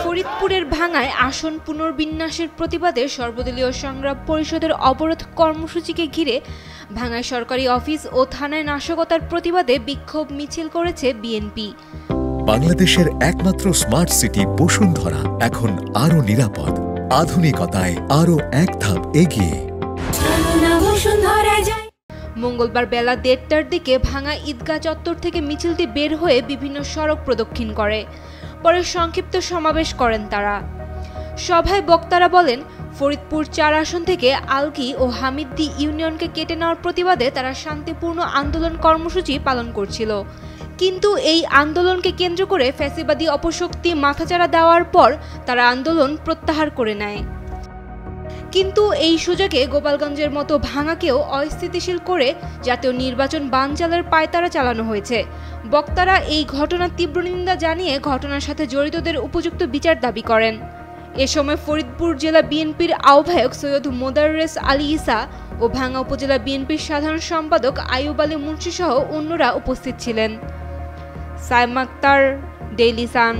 ফরিদপুরের ভাঙ্গায় আসন পুনর্বিন্যাসের প্রতিবাদে সর্বদলীয় সংগ্রাম পরিষদের অবরোধ কর্মসূচিকে ঘিরে ভাঙ্গায় সরকারি অফিস ও থানায় নাশকতার প্রতিবাদে বিক্ষোভ মিছিল করেছে বিএনপি। বাংলাদেশের একমাত্র স্মার্ট সিটি বসুন্ধরা এখন আরো নিরাপদ, আধুনিকতায় আরো এক ধাপ এগিয়ে। মঙ্গলবার বেলা 1:30টার দিকে ভাঙ্গা ঈদগাহ চত্বর থেকে মিছিলটি বের হয়ে বিভিন্ন সড়ক প্রদক্ষিণ করে। পরে সংক্ষিপ্ত সমাবেশ করেন তারা। সভায় বক্তারা বলেন, ফরিদপুর 4 আসন থেকে আলগী ও হামিদ্দি ইউনিয়নকে কেটে নেওয়ার প্রতিবাদে তারা শান্তিপূর্ণ আন্দোলন কর্মসূচি পালন করছিল। কিন্তু এই আন্দোলনকে কেন্দ্র করে ফ্যাসিবাদী অপশক্তি মাথাচাড়া দেওয়ার পর তারা আন্দোলন প্রত্যাহার করে নেয়। কিন্তু এই সুযোগে গোপালগঞ্জের মতো ভাঙ্গাকেও অস্থিতিশীল করে জাতীয় নির্বাচন বানচালের পায়তারা চালানো হয়েছে। বক্তারা এই ঘটনার তীব্র নিন্দা জানিয়ে ঘটনার সাথে জড়িতদের উপযুক্ত বিচার দাবি করেন। এ সময় ফরিদপুর জেলা বিএনপির আহ্বায়ক সৈয়দ মোদাররেস আলী ঈসা ও ভাঙ্গা উপজেলা বিএনপির সাধারণ সম্পাদক আইয়ুব আলী মুন্সি সহ অন্যরা উপস্থিত ছিলেন। Saima Akter, Daily Sun.